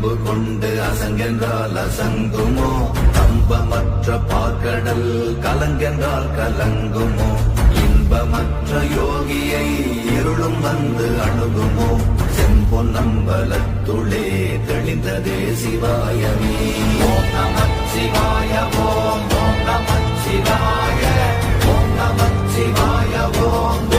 தெம்பு கொண்டு அசங்கென்றால் அசங்குமோ? கம்பமற்ற பார்க்கடல் கலங்கென்றால் கலங்குமோ? இன்பமற்ற யோகியை இருளும் வந்து அணுகுமோ? செம்பொன்னம்பலத்துளே தெளிந்ததே சிவாயமே. ஓம் நமச்சிவாய ஓம். ஓம் நமச்சிவாய. ஓம் நமச்சிவாய ஓம்.